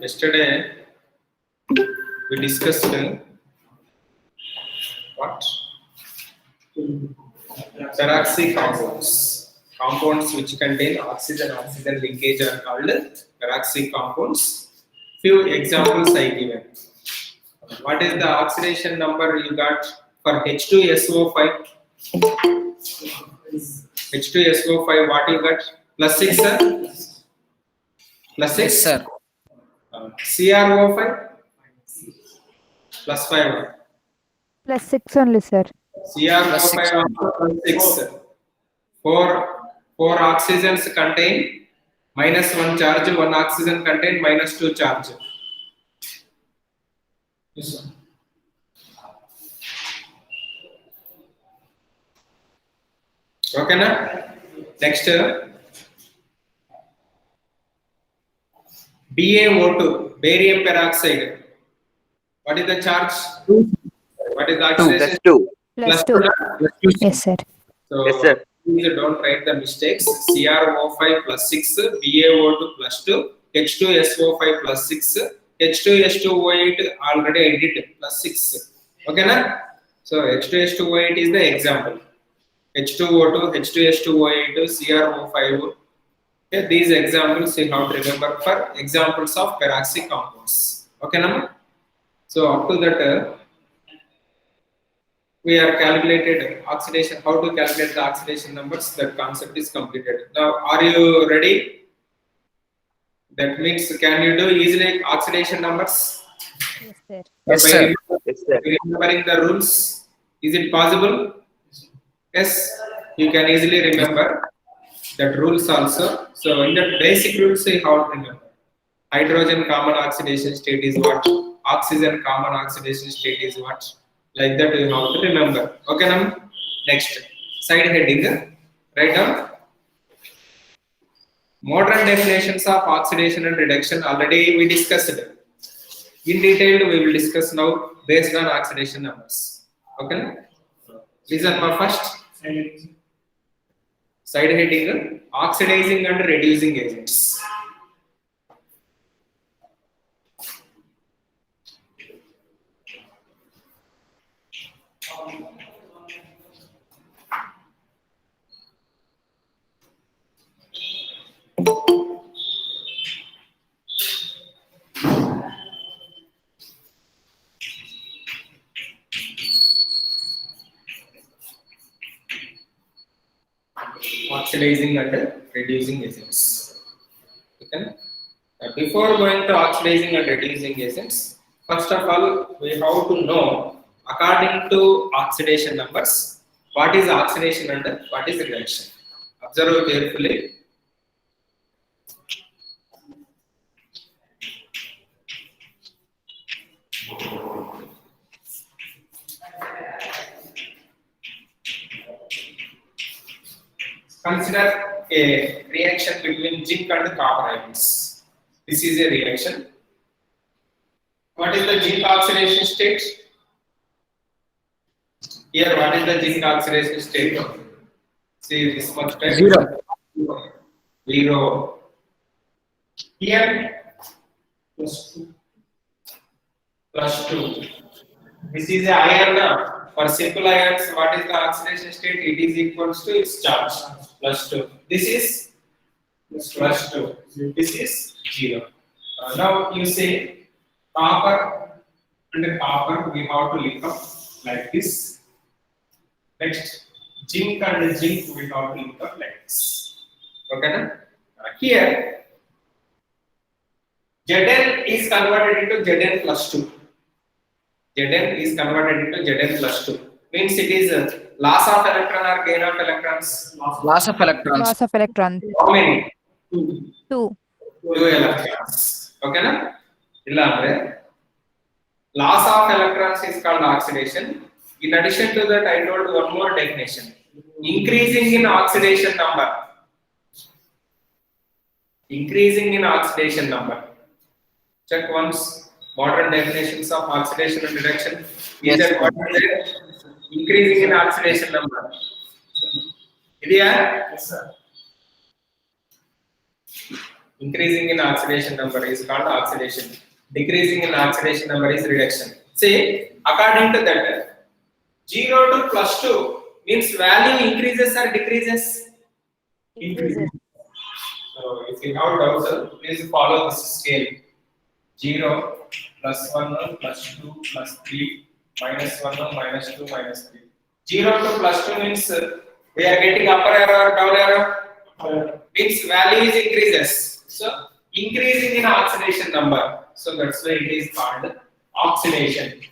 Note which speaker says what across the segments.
Speaker 1: Yesterday we discussed what? Peroxy compounds. Compounds which contain oxygen linkage are called peroxy compounds. Few examples I given. What is the oxidation number you got for H2SO5? H2SO5, what you got? +6, sir? +6?
Speaker 2: Yes, sir.
Speaker 1: CrO5? +5.
Speaker 3: +6 only, sir.
Speaker 1: CrO5 also +6. Four oxygens contain -1 charge, one oxygen contain -2 charge. Yes, sir. Okay, na? Next, BaO2, barium peroxide. What is the charge? What is the oxidation?
Speaker 3: +2. Yes, sir.
Speaker 1: So,
Speaker 4: Yes, sir.
Speaker 1: please don't write the mistakes. CrO5 +6, BaO2 +2, H2SO5 +6, H2H2O8 already I did +6. Okay, na? So H2H2O8 is the example. H2O2, H2H2O8, CrO5. Okay, these examples you have to remember for examples of peroxy compounds. Okay, na? So up to that, we are calculated oxidation. How to calculate the oxidation numbers? That concept is completed. Now, are you ready? That means, can you do easily oxidation numbers?
Speaker 3: Yes, sir.
Speaker 2: Yes,
Speaker 1: By
Speaker 2: sir.
Speaker 4: Yes, sir.
Speaker 1: remembering the rules, is it possible? Yes, you can easily remember that rules also. So in the basic rules, you have to remember. Hydrogen common oxidation state is what? Oxygen common oxidation state is what? Like that you have to remember. Okay, now next side heading. Write down. Modern definitions of oxidation and reduction already we discussed. In detail, we will discuss now based on oxidation numbers. Okay. Listen for first. Side heading: oxidizing and reducing agents. Oxidizing and reducing agents. Okay. Before going to oxidizing and reducing agents, first of all, we have to know according to oxidation numbers what is oxidation and what is reduction. Observe carefully. Consider a reaction between zinc and copper ions. This is a reaction. What is the zinc oxidation state? Here, what is the zinc oxidation state? See this much time.
Speaker 2: 0.
Speaker 1: 0. Here, +2. This is a iron. For simple ions, what is the oxidation state? It is equals to its charge. +2. This is +2. This is 0. Now you say copper and copper, we have to link up like this. Next, zinc and zinc, we have to link up like this. Okay, na? Here, Zn is converted into Zn+2. Zn is converted into Zn+2. Means it is loss of electron or gain of electrons.
Speaker 2: Loss of electrons.
Speaker 3: Loss of electrons.
Speaker 1: How many?
Speaker 3: 2.
Speaker 1: 2 electrons. Okay, na? Illa andre loss of electrons is called oxidation. In addition to that, I told one more definition. Increasing in oxidation number. Increasing in oxidation number. Check once. Modern definitions of oxidation and reduction.
Speaker 2: Yes.
Speaker 1: Either what is it? Increasing in oxidation number. Yes, sir. Increasing in oxidation number is called oxidation. Decreasing in oxidation number is reduction. See, according to that, 0 to plus 2 means value increases or decreases?
Speaker 3: Increases.
Speaker 1: So if you have doubts, please follow this scale. 0, plus 1, plus 2, plus 3, minus 1, minus 2, minus 3. 0 to plus 2 means we are getting upper arrow or down arrow? Means value is increases. So increasing in oxidation number. So that's why it is called oxidation.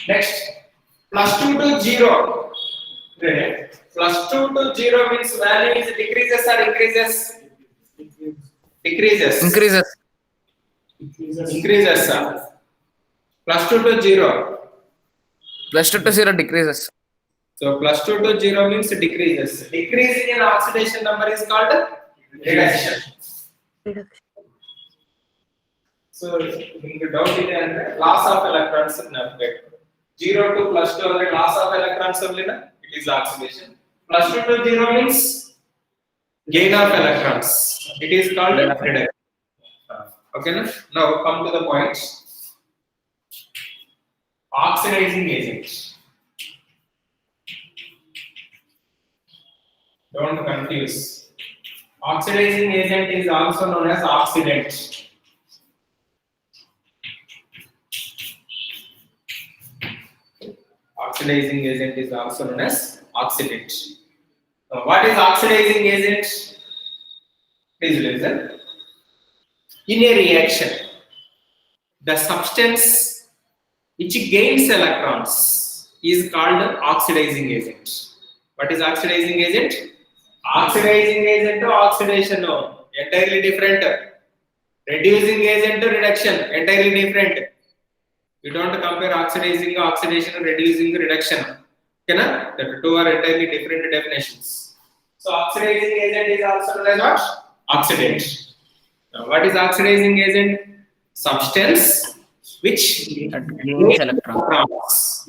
Speaker 1: Next, plus 2 to 0. Okay. Plus 2 to 0 means value is decreases or increases? Decreases.
Speaker 2: Increases.
Speaker 1: Increases. Plus 2 to 0.
Speaker 2: Plus 2 to 0 decreases.
Speaker 1: So plus 2 to 0 means decreases. Decreasing in oxidation number is called reduction. So ನಿಮಗೆ doubt ಇದೆ ಅಂದ್ರೆ loss of electrons ನಮಗೆ 0 to plus 2 ಅಂದ್ರೆ loss of electrons ಅಲ್ಲಿನ it is oxidation. Plus 2 to 0 means gain of electrons. It is called reduction. Okay, now come to the points. Oxidizing agent. Don't confuse. Oxidizing agent is also known as oxidant. Oxidizing agent is also known as oxidant. Now, what is oxidizing agent? Please listen. In a reaction, the substance which gains electrons is called oxidizing agent. What is oxidizing agent? Oxidizing agent to oxidation, no, entirely different. Reducing agent to reduction, entirely different. You don't compare oxidizing, oxidation, reducing, reduction. Okay, na? The two are entirely different definitions. So oxidizing agent is also known as what? Oxidant. Now, what is oxidizing agent? Substance which
Speaker 2: Gains electrons.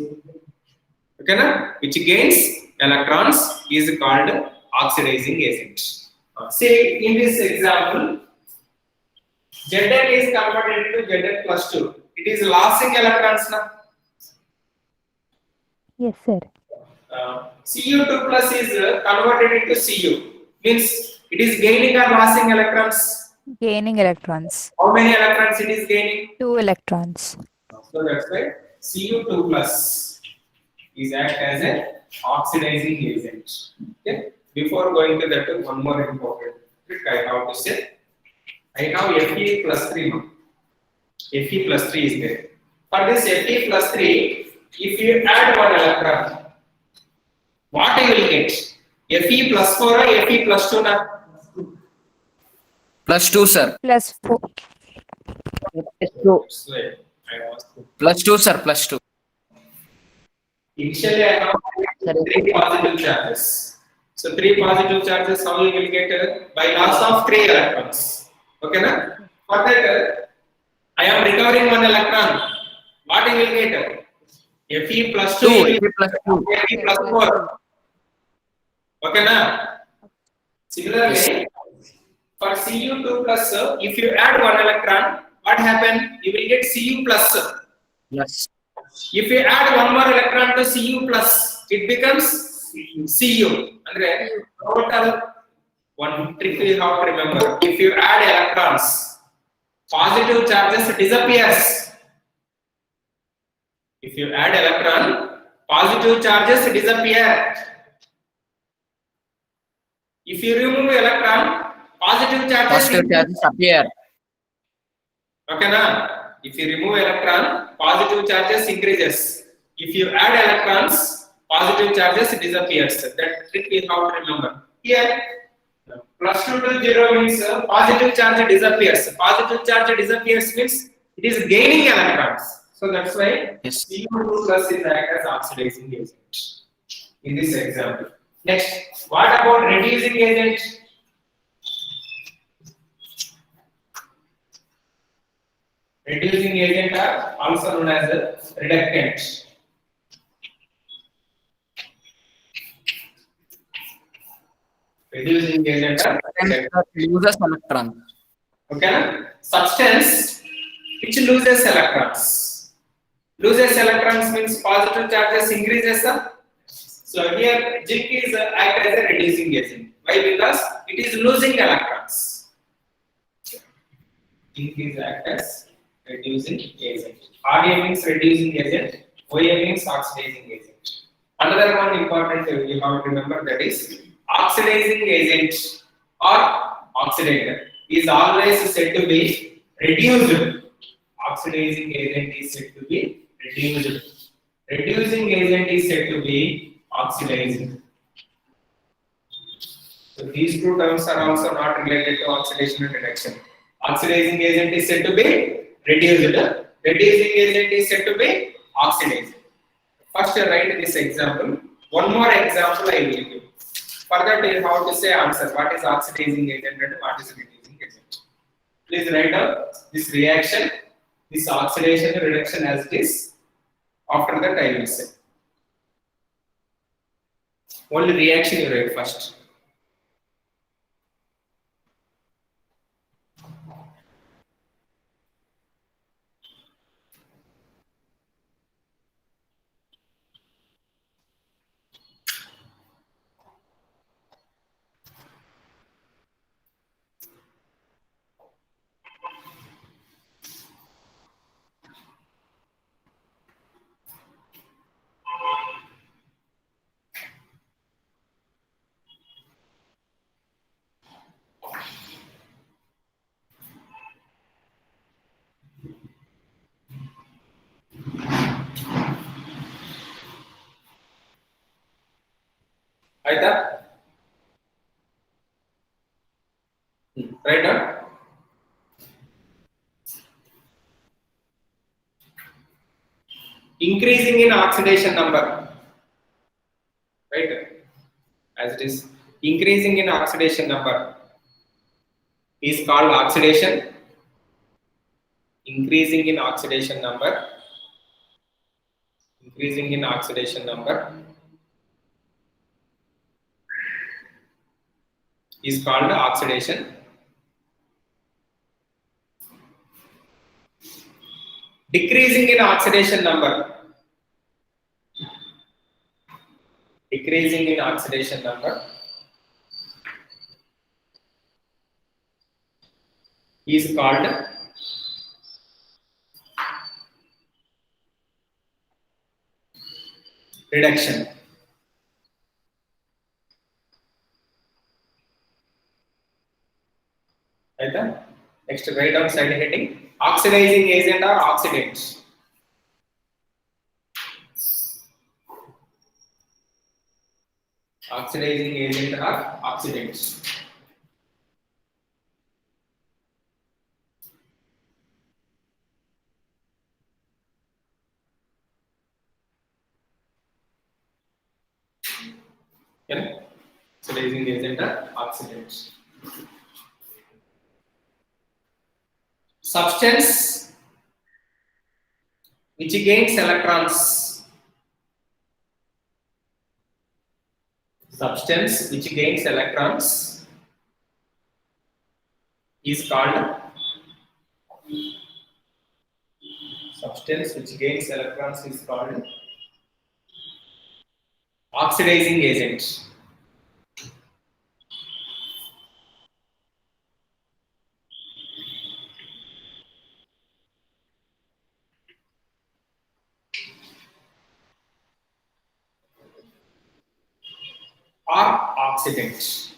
Speaker 1: Okay, na? Which gains electrons is called oxidizing agent. See, in this example, Zn is converted into Zn plus 2. It is losing electrons now.
Speaker 3: Yes, sir.
Speaker 1: Cu2 plus is converted into Cu. Means it is gaining or losing electrons.
Speaker 3: Gaining electrons.
Speaker 1: How many electrons it is gaining?
Speaker 3: 2 electrons.
Speaker 1: So that's why Cu2 plus is act as an oxidizing agent. Okay. Before going to that, one more important trick I have to say. I have Fe plus 3 now. Fe plus 3 is there. For this Fe plus 3, if you add one electron, what you will get? Fe plus 4 or Fe plus 2 now?
Speaker 2: Plus 2, sir.
Speaker 3: Plus 4.
Speaker 1: So, I was
Speaker 2: Plus 2, sir. Plus 2.
Speaker 1: initially I have 3 positive charges. So 3 positive charges, how you will get by loss of 3 electrons. Okay, na? For that, I am recovering 1 electron. What you will get? Fe plus 2,
Speaker 2: 2. Fe plus 2.
Speaker 1: Fe plus 4. Okay, na? Similarly, for Cu2 plus, if you add 1 electron, what happen? You will get Cu plus.
Speaker 2: Yes.
Speaker 1: If you add 1 more electron to Cu plus, it becomes Cu. Andre, total one trick is how to remember. If you add electrons, positive charges disappears. If you add electron, positive charges disappear. If you remove electron, positive charges
Speaker 2: appear.
Speaker 1: Okay, na? If you remove electron, positive charges increases. If you add electrons, positive charges disappears. That trick is how to remember. Here, plus 2 to 0 means positive charge disappears. Positive charge disappears means it is gaining electrons. So that's why
Speaker 2: Yes.
Speaker 1: Cu2 plus is act as oxidizing agent in this example. Next, what about reducing agent? Reducing agent are also known as reductant. Reducing agent are
Speaker 2: Substance that loses electrons.
Speaker 1: Okay, na? Substance which loses electrons. Loses electrons means positive charges increases. So here zinc is act as a reducing agent. Why? Because it is losing electrons. Zinc is act as reducing agent. Ra means reducing agent. Oa means oxidizing agent. Another one important you have to remember, that is oxidizing agent or oxidator is always said to be reduced. Oxidizing agent is said to be reduced. Reducing agent is said to be oxidizing. So these two terms are also not related to oxidation and reduction. Oxidizing agent is said to be reduced. Reducing agent is said to be oxidizing. First, write this example. One more example I will give. For that, you have to say answer. What is oxidizing agent and what is reducing agent? Please write down this reaction, this oxidation and reduction as it is. After that, I will say. Only reaction you write first. Right up. Right down. Increasing in oxidation number. Right. As it is increasing in oxidation number is called oxidation. Increasing in oxidation number. Increasing in oxidation number is called oxidation. Decreasing in oxidation number. Decreasing in oxidation number is called reduction. Right? Next, write down side heading. Oxidizing agent or oxidants. Oxidizing agent or oxidants. Okay. Oxidizing agent or oxidants. Substance which gains electrons. Substance which gains electrons is called oxidizing agent. Or oxidant.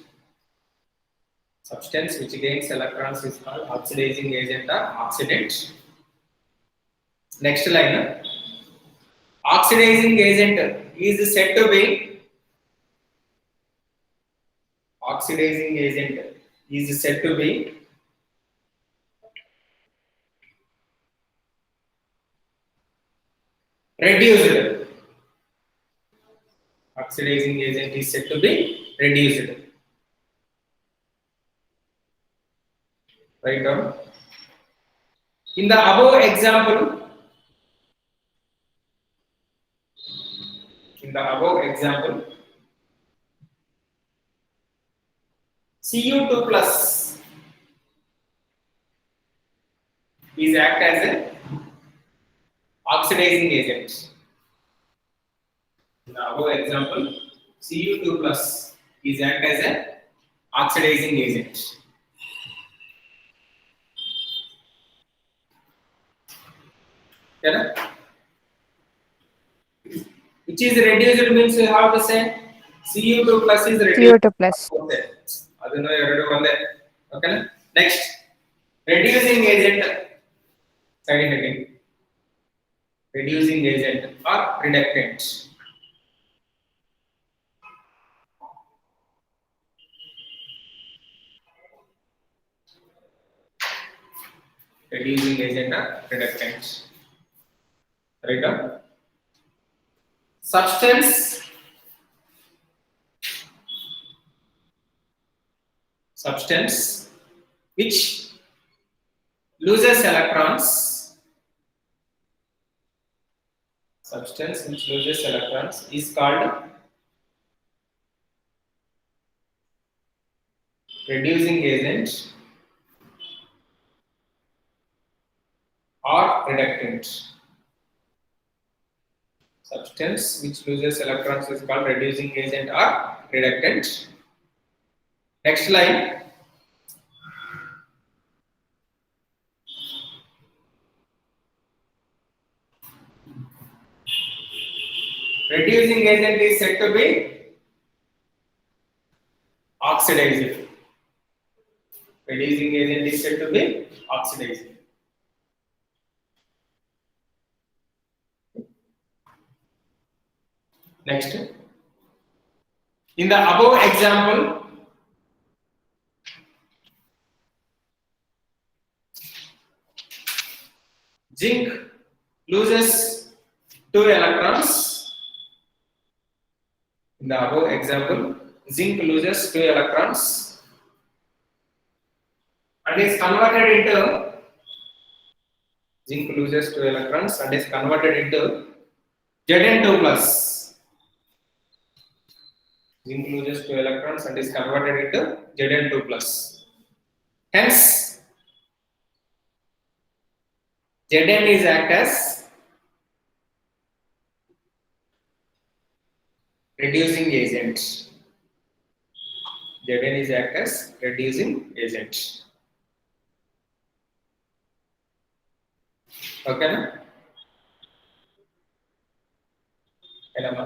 Speaker 1: Substance which gains electrons is called oxidizing agent or oxidant. Next line. Oxidizing agent is said to be reduced. Oxidizing agent is said to be reduced. Write down. In the above example, Cu2 plus is act as a oxidizing agent. In the above example, Cu2 plus is act as a oxidizing agent. Yeah? Which is reduced means you have to say Cu2 plus is reduced.
Speaker 3: CO2 plus.
Speaker 1: ಅದನ್ನು ಎರಡು ಒಂದೇ. Okay? Next, reducing agent. Side heading. Reducing agent or reductant. Reducing agent or reductant. Right now, substance which loses electrons. Substance which loses electrons is called reducing agent or reductant. Substance which loses electrons is called reducing agent or reductant. Next line. Reducing agent is said to be oxidizing. Reducing agent is said to be oxidizing. Next, in the above example, zinc loses 2 electrons. In the above example, zinc loses 2 electrons and is converted into zinc loses 2 electrons and is converted into Zn2 plus. Zinc loses 2 electrons and is converted into Zn2 plus. Hence, Zn is act as reducing agent. Zn is act as reducing agent. Okay, na? Elama.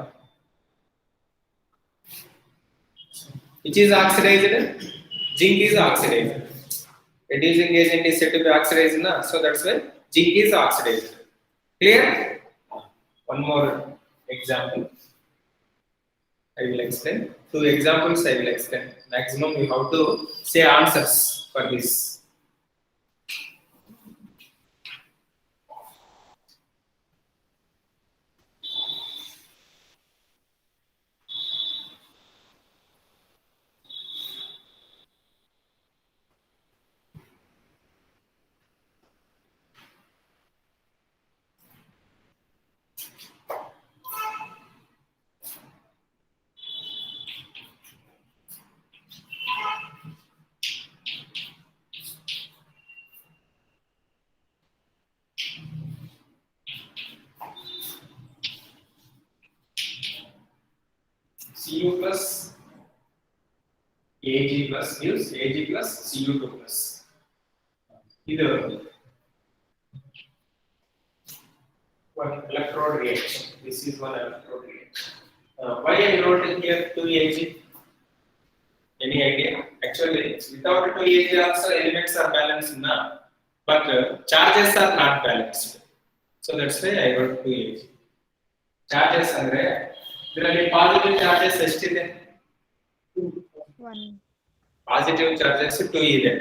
Speaker 1: Which is oxidized? Zinc is oxidized. Reducing agent is said to be oxidized, na? So that's why zinc is oxidized. Clear? One more example. I will explain. 2 examples I will explain. Maximum you have to say answers for this. Cu plus Ag plus gives Ag plus Cu2 plus. Either one electrode reaction. This is one electrode reaction. Why I wrote here 2Ag? Any idea? Actually, without 2Ag also elements are balanced now, but charges are not balanced. So that's why I wrote 2Ag. Charges andre ಇದರಲ್ಲಿ positive charges ಎಷ್ಟಿದೆ?
Speaker 3: 1.
Speaker 1: Positive charges 2 ಇದೆ.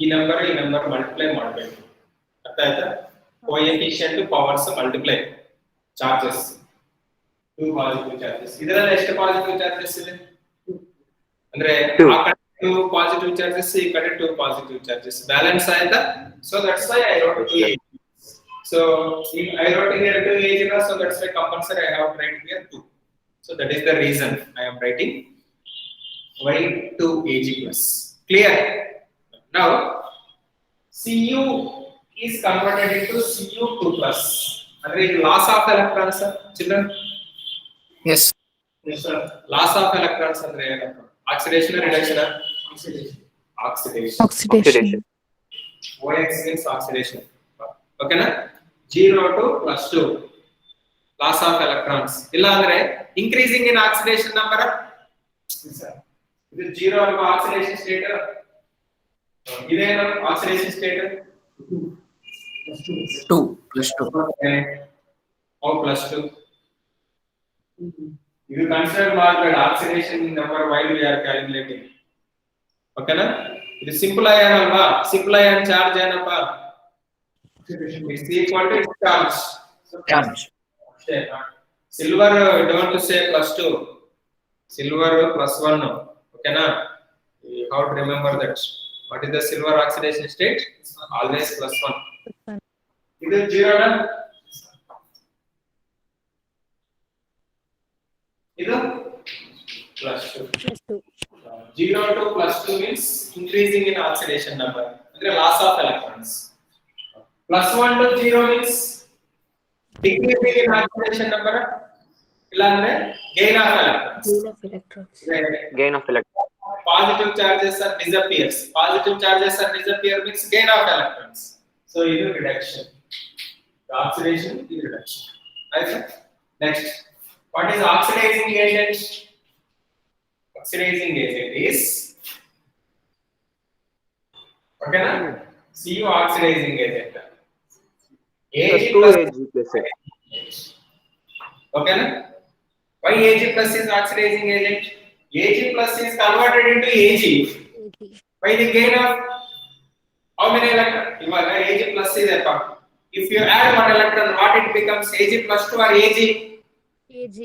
Speaker 1: ಈ number multiply ಮಾಡಬೇಕು. ಅರ್ಥ ಆಯ್ತಾ? Coefficient powers multiply charges 2 positive charges. ಇದರಲ್ಲಿ ಎಷ್ಟು positive charges ಇದೆ? ಅಂದ್ರೆ ಆ ಕಡೆ 2 ಪಾಸಿಟಿವ್ ಚಾರ್ಜಸ್, ಈ ಕಡೆ 2 ಪಾಸಿಟಿವ್ ಚಾರ್ಜಸ್ ಬ್ಯಾಲೆನ್ಸ್ ಆಯ್ತಾ? So that's why I wrote 2 So if I wrote here 2 so that's why compulsory I have to write here 2. So that is the reason I am writing Y2 Ag plus. Clear? Now Cu is converted into Cu2 plus. Andre loss of electrons, children.
Speaker 2: Yes.
Speaker 1: Yes sir. Loss of electrons andre oxidation or reduction? Oxidation.
Speaker 3: Oxidation.
Speaker 1: OX means oxidation. Okay na? 0 to plus 2. Loss of electrons. Illa andre increasing in oxidation number. Yes sir. This 0 alba oxidation state. Idena oxidation state.
Speaker 2: 2 plus 2.
Speaker 1: Okay. Or plus 2. You consider marked oxidation number while we are calculating. Okay na? It is simple ion alva. Simple ion charge ಏನಪ್ಪ? It's equal to its charge.
Speaker 2: Charge.
Speaker 1: Silver don't say plus 2. Silver plus 1. Okay na? How to remember that? What is the silver oxidation state? Always plus 1. It is 0 na? Idu plus 2.
Speaker 3: Plus 2.
Speaker 1: 0 to plus 2 means increasing in oxidation number. Andre loss of electrons. Plus 1 to 0 means decreasing in oxidation number. Illa andre gain of electrons.
Speaker 3: Gain of electrons.
Speaker 4: Gain of electrons.
Speaker 1: Positive charges are disappears. Positive charges are disappear means gain of electrons. So it is reduction. The oxidation is reduction. Right? Next, what is oxidizing agent? Oxidizing agent is okay na? Cu oxidizing agent. Ag plus
Speaker 4: Ag plus A.
Speaker 1: okay na? Why Ag plus is oxidizing agent? Ag plus is converted into Ag
Speaker 3: Ag.
Speaker 1: by the gain of how many electrons? Ivaga Ag plus is a part. If you add one electron, what it becomes? Ag plus 2 or Ag?
Speaker 3: Ag.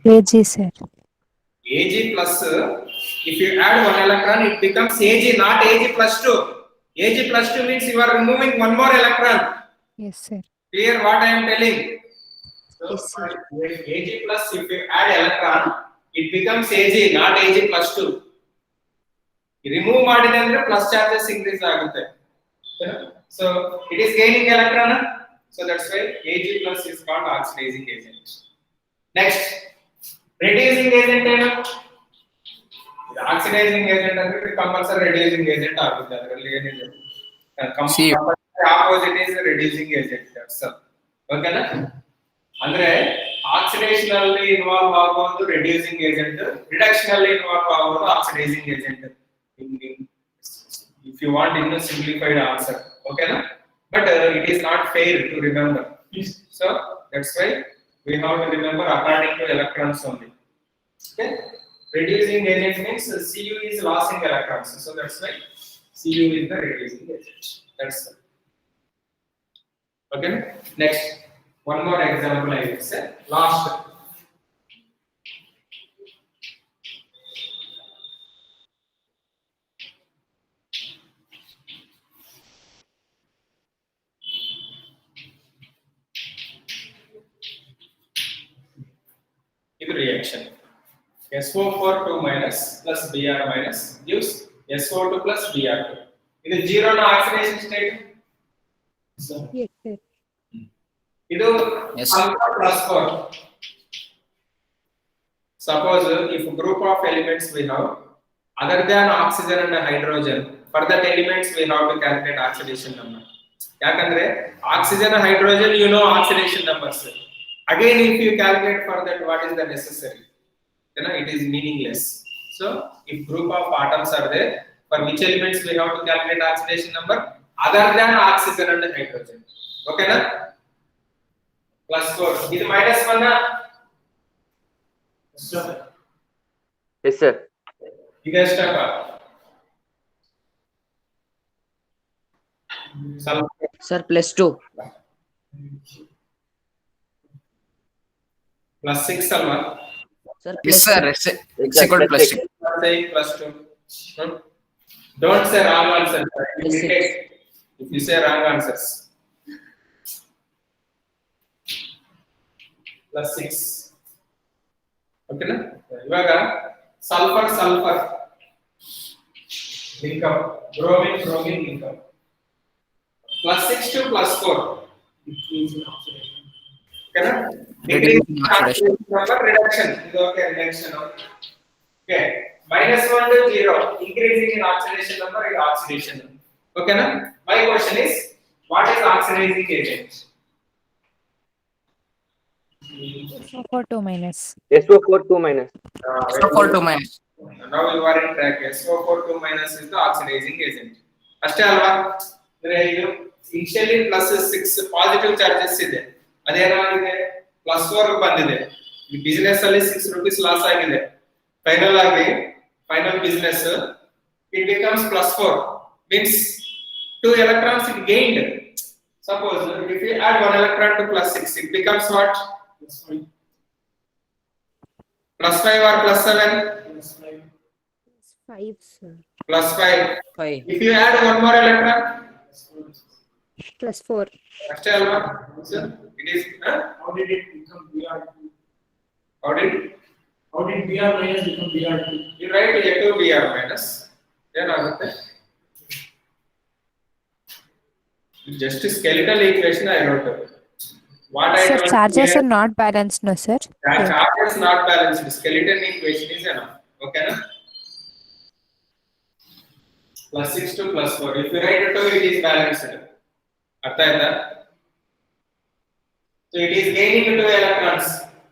Speaker 3: Ag, sir.
Speaker 1: Ag plus, if you add one electron, it becomes Ag, not Ag plus 2. Ag plus 2 means you are removing one more electron.
Speaker 3: Yes, sir.
Speaker 1: Clear what I am telling? So,
Speaker 3: Yes, sir.
Speaker 1: Ag plus, if you add electron, it becomes Ag, not Ag plus 2. Remove ಮಾಡಿದ್ರೆ plus charges increase ಆಗುತ್ತೆ. So, it is gaining electron. So, that's why Ag plus is called oxidizing agent. Next, reducing agent ಏನು? Oxidizing agent ಅಂದ್ರೆ compulsory reducing agent ಆಗುತ್ತೆ ಅದರಲ್ಲಿ ಏನಿದೆ
Speaker 2: See.
Speaker 1: opposite is reducing agent that's all. Okay na? ಅಂದ್ರೆ oxidation ಅಲ್ಲಿ involve ಆಗೋದು reducing agent, reduction ಅಲ್ಲಿ involve ಆಗೋದು oxidizing agent. If you want in a simplified answer, okay na? But it is not fair to remember. So that's why we have to remember according to electrons only. Okay? Reducing agent means Cu is losing electrons. So that's why Cu is the reducing agent. That's it. Okay? Next, one more example I will say. Last. This reaction. SO4 2 minus plus Br minus gives SO2 plus Br2. This is zero na oxidation state.
Speaker 3: Yes, sir.
Speaker 1: This
Speaker 2: Yes.
Speaker 1: sulfur plus 4. Suppose if a group of elements we have other than oxygen and hydrogen, for that elements we have to calculate oxidation number. Yakandre oxygen and hydrogen you know oxidation numbers. Again if you calculate for that what is the necessary? Then it is meaningless. So if group of atoms are there, for which elements we have to calculate oxidation number other than oxygen and hydrogen. Okay na? Plus 4. This minus 1 na?
Speaker 4: Yes, sir.
Speaker 1: ಈಗ ಎಷ್ಟಪ್ಪ
Speaker 2: Sir, plus 2.
Speaker 1: Plus 6 ಅಲ್ವಾ
Speaker 2: Sir, yes, sir. It's equal to plus 6.
Speaker 1: plus 2 don't say wrong answer
Speaker 2: Plus six.
Speaker 1: if you say wrong answers plus 6 ಓಕೆನಾ ಇವಾಗ sulphur sulphur link up bromine bromine link up +6 to +4 ಓಕೆನಾ
Speaker 2: Reducing oxidation.
Speaker 1: reduction ಇದು okay reduction okay -1 to 0 increasing in oxidation number is oxidation ಓಕೆನಾ my question is what is oxidizing agent
Speaker 3: SO4 2 minus.
Speaker 4: SO4 2 minus.
Speaker 2: SO4 2 minus.
Speaker 1: now you are in track SO4 2 minus is the oxidizing agent ಅಷ್ಟೇ ಅಲ್ವಾ ಅಂದ್ರೆ ಇದು initially +6 positive charges ಇದೆ ಅದೇನಾಗಿದೆ +4 ಬಂದಿದೆ ಈ business ಅಲ್ಲಿ 6 rupees loss ಆಗಿದೆ ಫೈನಲ್ ಆಗಿ final business it becomes +4 means 2 electrons it gained suppose if you add 1 electron to +6 it becomes what +5 or +7
Speaker 3: 5, sir.
Speaker 1: +5
Speaker 2: 5.
Speaker 1: if you add one more electron
Speaker 3: +4.
Speaker 1: ಅಷ್ಟೇ ಅಲ್ವಾ sir it is
Speaker 5: How did it become Br2?
Speaker 1: how did
Speaker 5: How did Br minus become Br2?
Speaker 1: you write A2 Br minus ಏನಾಗುತ್ತೆ just skeletal equation I wrote what I
Speaker 3: Sir,
Speaker 1: told
Speaker 3: charges
Speaker 1: here,
Speaker 3: are not balanced, no, sir.
Speaker 1: that charge is not balanced skeleton equation is enough okay na +6 to +4 if you write it it is balanced ಅರ್ಥ ಆಯ್ತಾ so it is gaining 2 electrons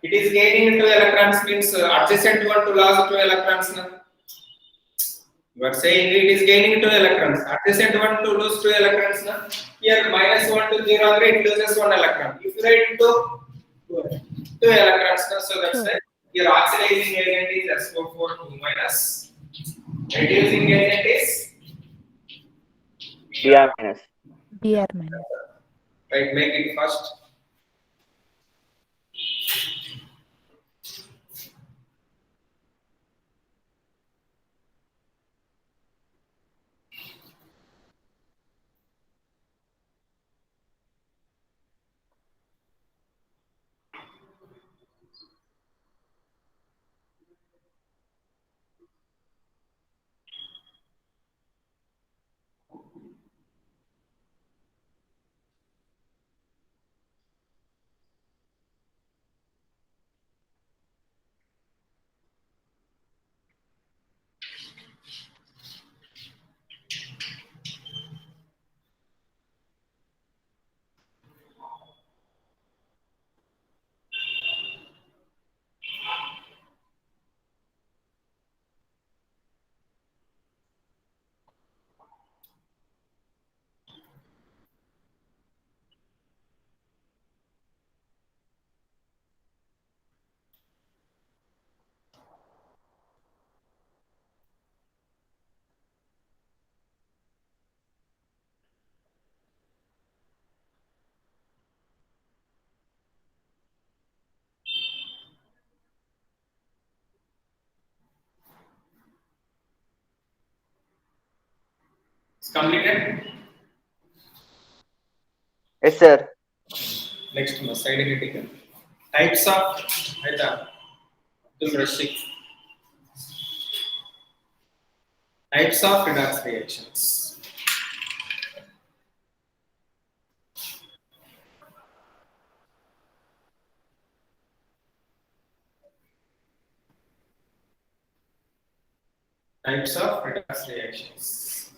Speaker 1: it is gaining 2 electrons means adjacent one to lose 2 electrons na you are saying it is gaining 2 electrons adjacent one to lose 2 electrons na here -1 to 0 andre it loses 1 electron if you write 2 electrons na so that's why your oxidizing agent is SO4 2 minus reducing agent is
Speaker 4: Br minus.
Speaker 3: Br minus.
Speaker 1: right make it first it's completed
Speaker 4: Yes, sir.
Speaker 1: next side critical types of ಆಯ್ತಾ Abdul Rashid types of redox reactions types of redox reactions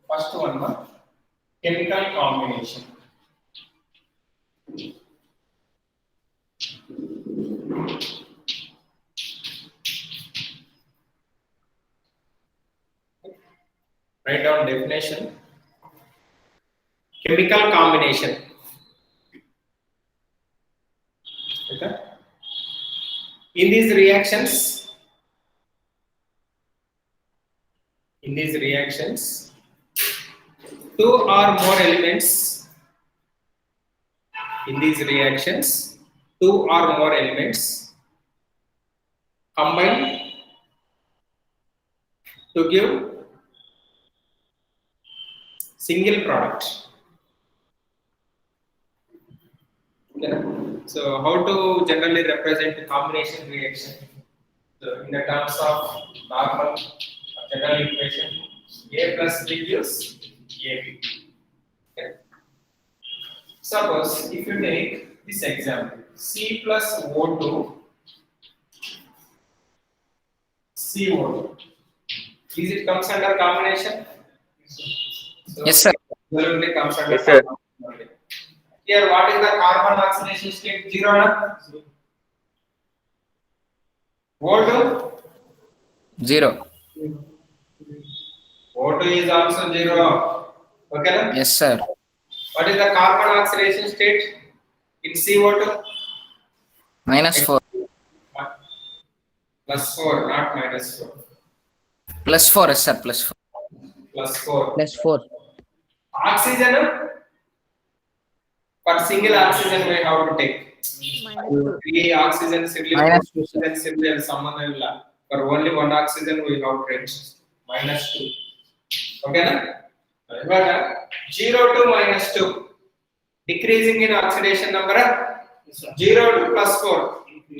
Speaker 1: first one chemical combination write down definition chemical combination okay in these reactions in these reactions, two or more elements in these reactions, two or more elements combine to give single product. Okay. So how to generally represent combination reaction? So in the terms of normal general equation, A plus B gives AB. Okay. Suppose if you take this example, C plus O2, CO2, is it comes under combination? So
Speaker 2: Yes, sir.
Speaker 1: absolutely comes under
Speaker 4: Yes, sir.
Speaker 1: combination. Here, what is the carbon oxidation state? 0 na? O2?
Speaker 2: 0.
Speaker 1: O2 is also 0. Okay na?
Speaker 2: Yes, sir.
Speaker 1: What is the carbon oxidation state in CO2?
Speaker 2: -4.
Speaker 1: Plus 4, not minus 4.
Speaker 2: +4, yes, sir. +4.
Speaker 1: Plus 4.
Speaker 6: +4.
Speaker 1: Oxygen, for single oxygen we have to take. Three oxygen
Speaker 2: -2, sir.
Speaker 1: similar someone for only one oxygen we have to take -2. Okay na? But 0 to -2 decreasing in oxidation number, 0 to +4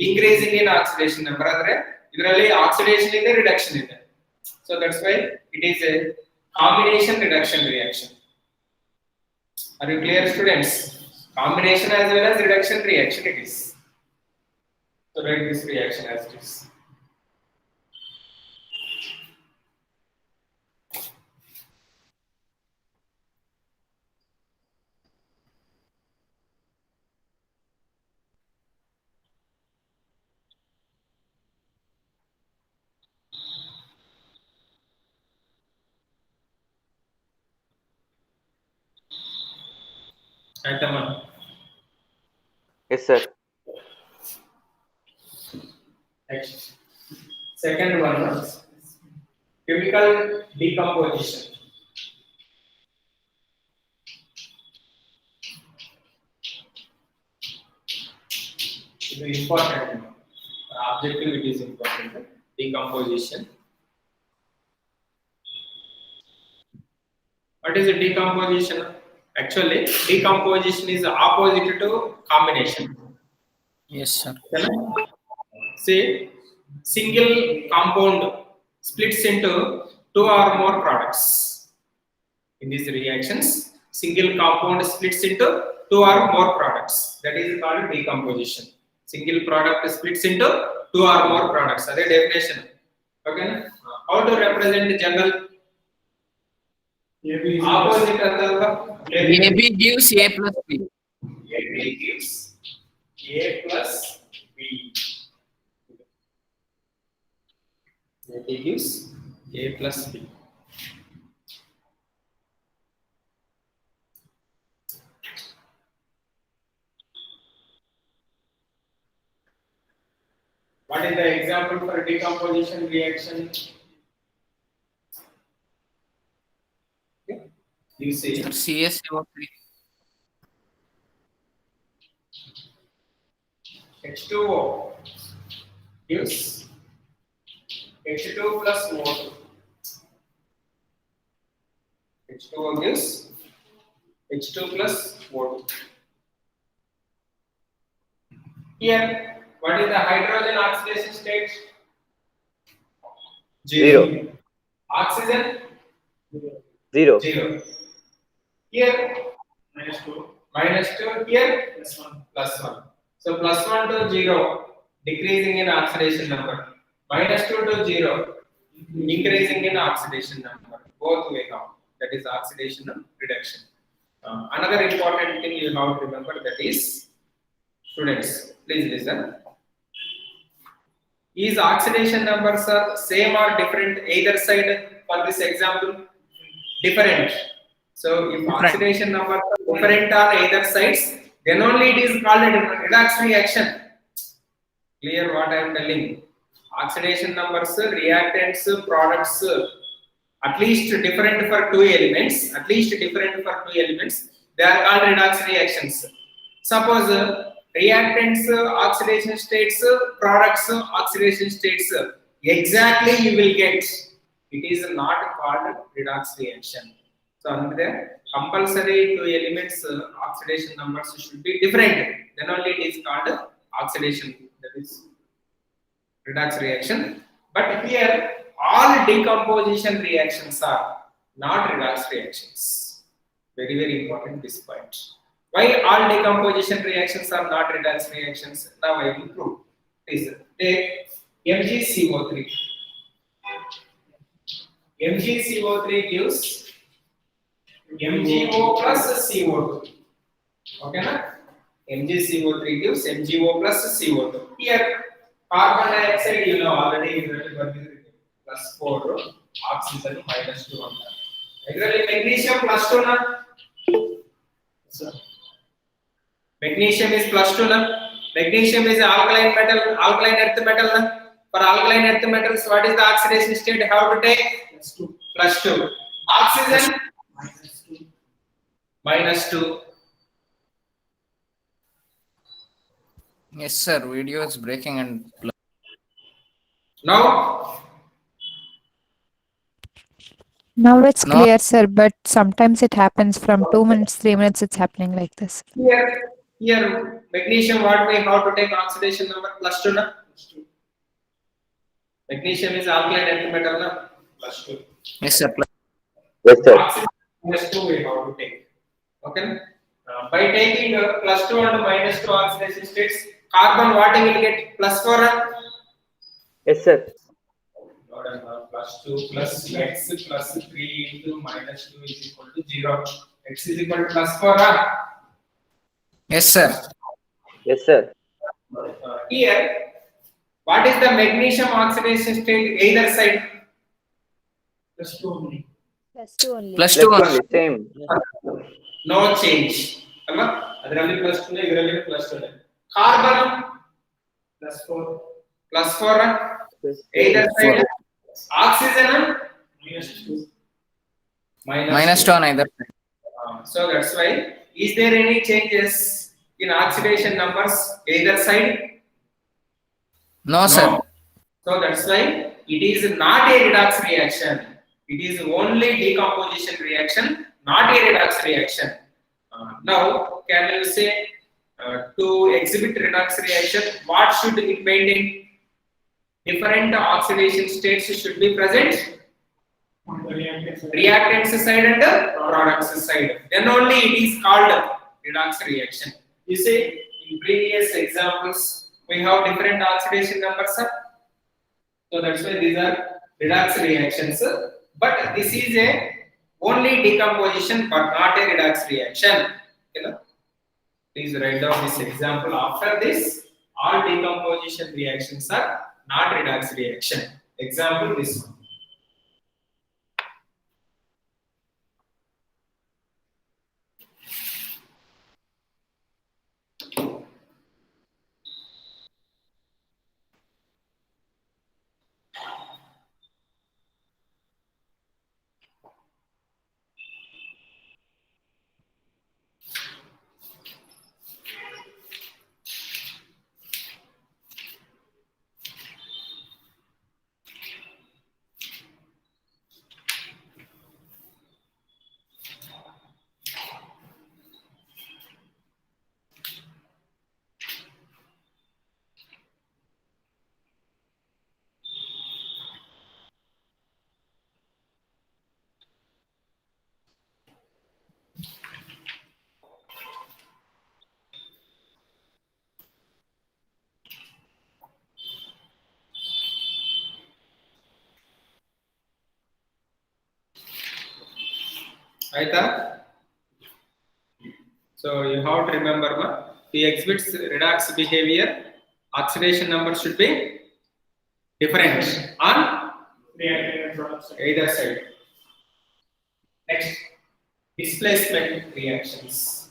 Speaker 1: increasing in oxidation number. Andre idralli oxidation ide reduction ide. So that's why it is a combination reduction reaction. Are you clear, students? Combination as well as reduction reaction it is. So write this reaction as it is. Aitaman.
Speaker 4: Yes, sir.
Speaker 1: Next. Second one is chemical decomposition. It is important. Objective it is important. Decomposition. What is a decomposition? Actually, decomposition is opposite to combination.
Speaker 2: Yes, sir.
Speaker 1: Say single compound splits into two or more products. In these reactions, single compound splits into two or more products. That is called decomposition. Single product splits into two or more products. That is definition. Okay. How to represent general opposite
Speaker 2: AB gives A plus B.
Speaker 1: AB gives A plus B. AB gives A plus B. What is the example for decomposition reaction? Okay. You see
Speaker 2: CaSO3.
Speaker 1: H2O gives H2 plus O2. H2O gives H2 plus O2. Here, what is the hydrogen oxidation state?
Speaker 4: 0.
Speaker 1: Oxygen?
Speaker 4: 0.
Speaker 1: 0. Here, -2. Here, +1. So +1 to 0, decreasing in oxidation number. -2 to 0, increasing in oxidation number. Both way count. That is oxidation and reduction. Another important thing you have to remember, that is, students, please listen. Is oxidation numbers are same or different either side for this example? Different. So if oxidation numbers are different on either sides, then only it is called a redox reaction. Clear what I am telling? Oxidation numbers, reactants, products at least different for two elements, they are called redox reactions. Suppose reactants, oxidation states, products, oxidation states, exactly you will get. It is not called redox reaction. So, under compulsory two elements oxidation numbers should be different. Then only it is called oxidation. That is redox reaction. But here, all decomposition reactions are not redox reactions. Very, very important this point. Why all decomposition reactions are not redox reactions? Now I will prove. Please take MgCO3. MgCO3 gives MgO plus CO2. Okay, na? MgCO3 gives MgO plus CO2. Here, carbon dioxide, you know already plus 4, oxygen minus 2. Exactly, magnesium plus 2 na? Magnesium is plus 2 na? Magnesium is alkaline metal, alkaline earth metal na? For alkaline earth metals, what is the oxidation state? How to take?
Speaker 5: Plus 2.
Speaker 1: Plus 2. Oxygen
Speaker 5: Minus 2.
Speaker 1: minus 2.
Speaker 2: Yes, sir. Video is breaking and
Speaker 1: Now,
Speaker 3: Now it's
Speaker 2: No.
Speaker 3: clear, sir, but sometimes it happens from 2 minutes, 3 minutes, it's happening like this.
Speaker 1: here magnesium, what we have to take oxidation number plus 2 na?
Speaker 5: Plus 2.
Speaker 1: Magnesium is alkaline earth metal na? Plus 2.
Speaker 2: yes, sir.
Speaker 4: Yes, sir.
Speaker 1: Oxygen minus 2 we have to take. Okay. By taking plus 2 and minus 2 oxidation states, carbon what we will get? Plus 4 na?
Speaker 4: Yes, sir.
Speaker 1: Plus 2 plus x plus 3 into minus 2 is equal to 0. X is equal to plus 4 na?
Speaker 2: Yes, sir.
Speaker 4: Yes, sir.
Speaker 1: Here, what is the magnesium oxidation state either side?
Speaker 5: Plus 2 only.
Speaker 3: Plus 2 only.
Speaker 2: Plus
Speaker 4: Plus
Speaker 2: 2
Speaker 4: only, same.
Speaker 1: No change. ಅಲ್ವಾ ಅದರಲ್ಲಿ plus 2 ಇದರಲ್ಲಿ plus 2 carbon
Speaker 5: Plus 4.
Speaker 1: Plus 4
Speaker 4: Yes,
Speaker 1: either side oxygen
Speaker 5: Minus 2.
Speaker 2: minus 2 on either side.
Speaker 1: So that's why is there any changes in oxidation numbers either side?
Speaker 2: No, sir.
Speaker 1: So that's why it is not a redox reaction. It is only decomposition reaction, not a redox reaction. Now, can you say to exhibit redox reaction, what should it maintain? Different oxidation states should be present.
Speaker 5: On the reactant side.
Speaker 1: Reactants side and products side. Then only it is called redox reaction. You see, in previous examples, we have different oxidation numbers. So that's why these are redox reactions. But this is a only decomposition, but not a redox reaction. Okay, no? Please write down this example. After this, all decomposition reactions are not redox reaction. Example this one. Aita? So you have to remember, the exhibits redox behavior, oxidation number should be different on
Speaker 5: Reactant and product side.
Speaker 1: either side. Next, displacement reactions.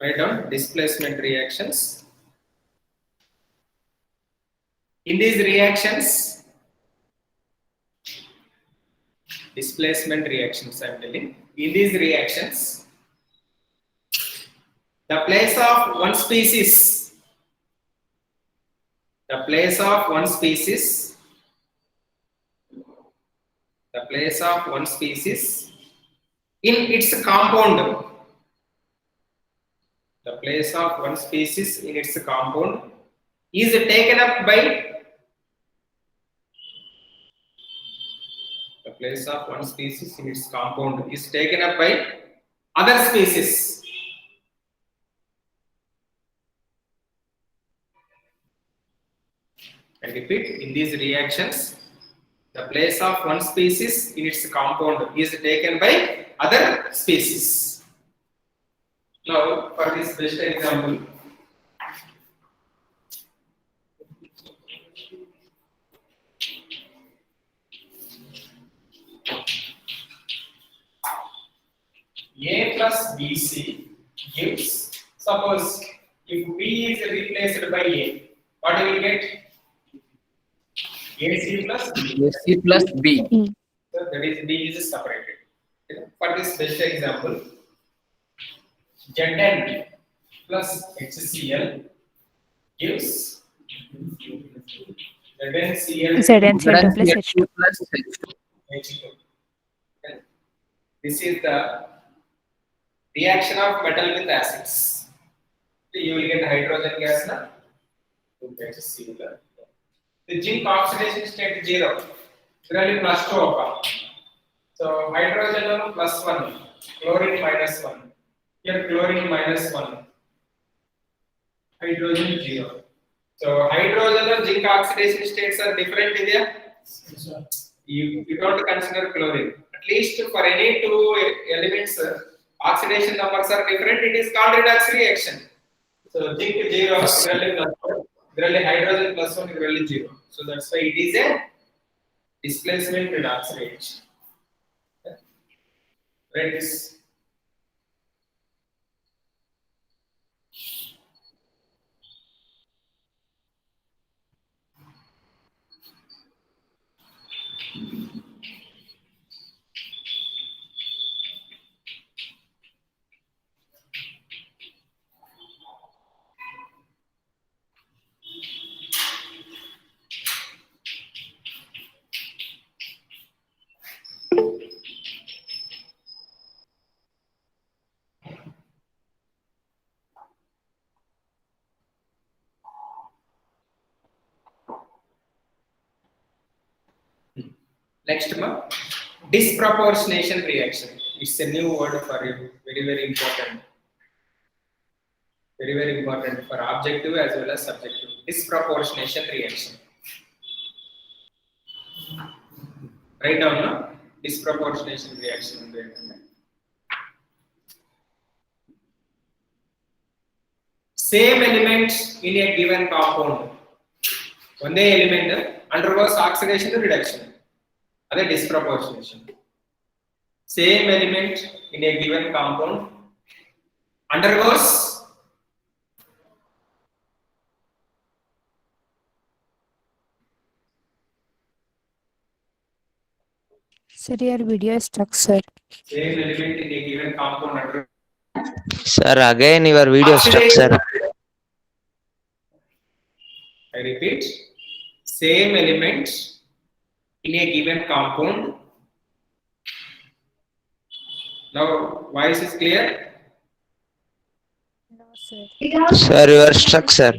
Speaker 1: Write down displacement reactions. In these reactions, displacement reactions I am telling. In these reactions, the place of one species, the place of one species, the place of one species in its compound, the place of one species in its compound is taken up by the place of one species in its compound is taken up by other species. I repeat, in these reactions, the place of one species in its compound is taken by other species. Now, for this best example, A plus BC gives, suppose if B is replaced by A, what do we get? AC plus B.
Speaker 2: AC plus B.
Speaker 1: So that is B is separated. Okay. For this best example, Zn plus HCl gives ZnCl
Speaker 3: ZnCl2 plus
Speaker 2: ZnCl2
Speaker 3: H2.
Speaker 2: plus H2.
Speaker 1: H2. Okay. This is the reaction of metal with acids. So you will get hydrogen gas na? HCl. The zinc oxidation state 0. Really plus 2 oka. So hydrogen plus 1, chlorine minus 1. Here chlorine minus 1. Hydrogen 0. So hydrogen and zinc oxidation states are different in there. You don't consider chlorine. At least for any two elements, oxidation numbers are different. It is called redox reaction. So zinc 0, chlorine plus 1. Chlorine hydrogen plus 1 is really 0. So that's why it is a displacement redox reaction. Write this. Next one, disproportionation reaction. It's a new word for you. Very, very important. Very, very important for objective as well as subjective. Disproportionation reaction. Write down no? Disproportionation reaction. Same element in a given compound. One element undergoes oxidation or reduction. That is disproportionation. Same element in a given compound undergoes
Speaker 3: Sir, your video is stuck, sir.
Speaker 1: same element in a given compound undergoes
Speaker 4: Sir, again your video stuck,
Speaker 1: oxidation.
Speaker 4: sir.
Speaker 1: I repeat, same element in a given compound. Now, voice is clear?
Speaker 3: No, sir.
Speaker 4: Sir, you are stuck, sir.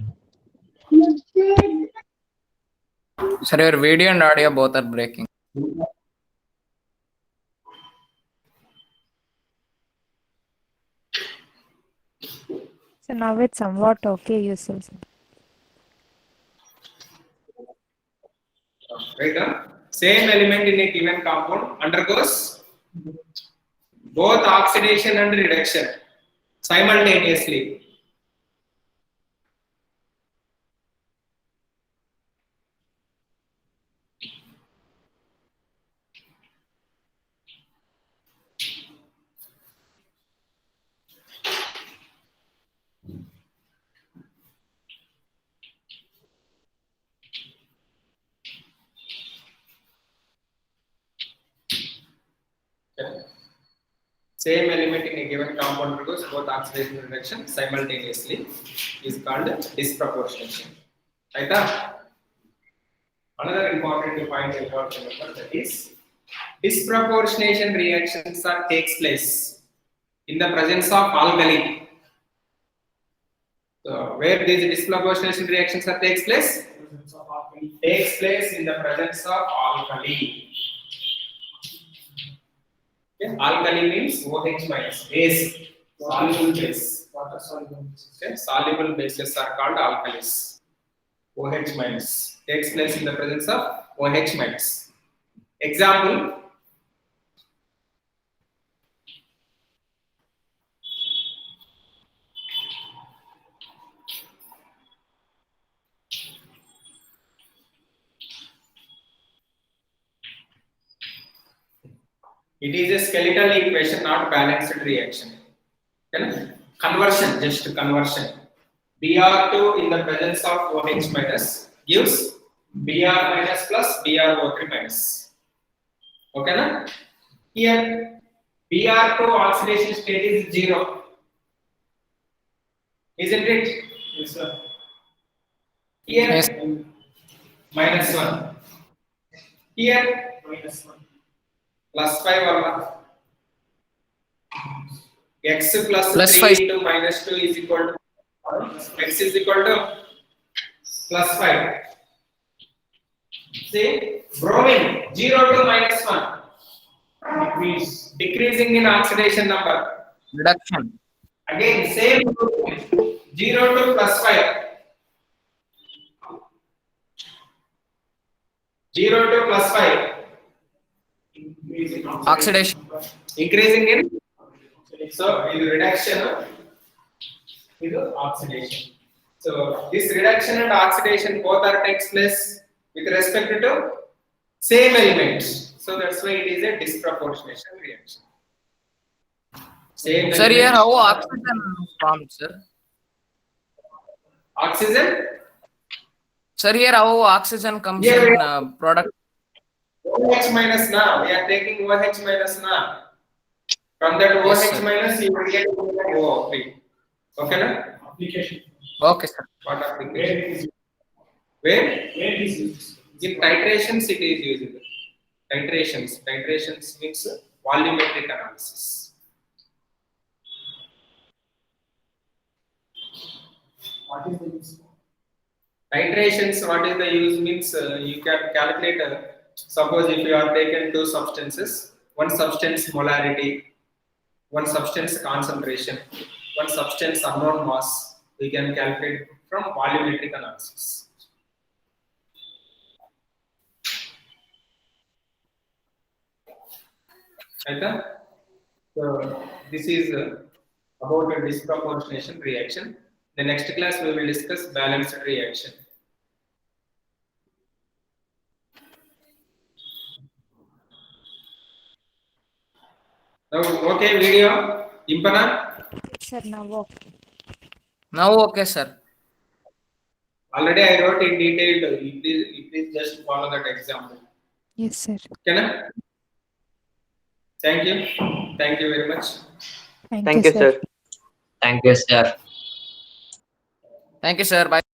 Speaker 2: Sir, your video and audio both are breaking.
Speaker 3: So now it's somewhat okay, you said.
Speaker 1: Right? Same element in a given compound undergoes both oxidation and reduction simultaneously. Okay. Same element in a given compound produce both oxidation and reduction simultaneously is called disproportionation. Right? Another important point you have to remember, that is disproportionation reactions takes place in the presence of alkali. So where these disproportionation reactions takes place?
Speaker 5: Presence of alkali.
Speaker 1: Takes place in the presence of alkali. Okay. Alkali means OH minus, base, soluble base.
Speaker 5: Water soluble.
Speaker 1: Okay. Soluble bases are called alkalis. OH minus takes place in the presence of OH minus. Example. It is a skeletal equation, not balanced reaction. Okay? Conversion, just conversion. Br2 in the presence of OH minus gives Br minus plus BrO3 minus. Okay, na? Here Br2 oxidation state is 0. Isn't it?
Speaker 5: Yes, sir.
Speaker 1: Here
Speaker 2: Yes.
Speaker 1: minus 1. Here
Speaker 5: Minus 1.
Speaker 1: plus 5 valla. X plus
Speaker 2: Plus
Speaker 1: 3
Speaker 2: 5.
Speaker 1: into minus 2 is equal to x is equal to plus 5. See, bromine 0 to minus 1.
Speaker 5: Decrease.
Speaker 1: Decreasing in oxidation number.
Speaker 2: Reduction.
Speaker 1: Again, same 0 to plus 5. 0 to plus 5.
Speaker 5: Increase in
Speaker 2: Oxidation.
Speaker 1: Increasing in. So, this reduction is oxidation. So, this reduction and oxidation both are takes place with respect to same elements. So, that's why it is a disproportionation reaction. Same
Speaker 2: Sir, here
Speaker 1: element.
Speaker 2: how oxygen formed, sir?
Speaker 1: Oxygen.
Speaker 2: Sir, here how oxygen comes
Speaker 1: Here
Speaker 2: in product?
Speaker 1: OH minus now. We are taking OH minus now. From that OH
Speaker 2: Yes, sir.
Speaker 1: minus, you will get O3. Okay, na?
Speaker 5: application.
Speaker 2: Okay, sir.
Speaker 1: What
Speaker 5: Where
Speaker 1: application?
Speaker 5: it is
Speaker 1: Where?
Speaker 5: where it is used.
Speaker 1: In titrations, it is used. Titrations. Titrations means volumetric analysis.
Speaker 5: What is the use?
Speaker 1: Titrations, what is the use means you can calculate. Suppose if you are taken two substances, one substance molarity, one substance concentration, one substance unknown mass, we can calculate from volumetric analysis. Right? So this is about a disproportionation reaction. The next class we will discuss balanced reaction. Now, okay, video. Impana.
Speaker 3: Sir, now walk.
Speaker 2: Now, okay, sir.
Speaker 1: Already I wrote in detail. Please just follow that example.
Speaker 3: Yes, sir.
Speaker 1: Can I? Thank you. Thank you very much.
Speaker 3: Thank
Speaker 4: Thank
Speaker 3: you,
Speaker 4: you, sir. Thank you, sir.
Speaker 2: Thank you, sir. Bye.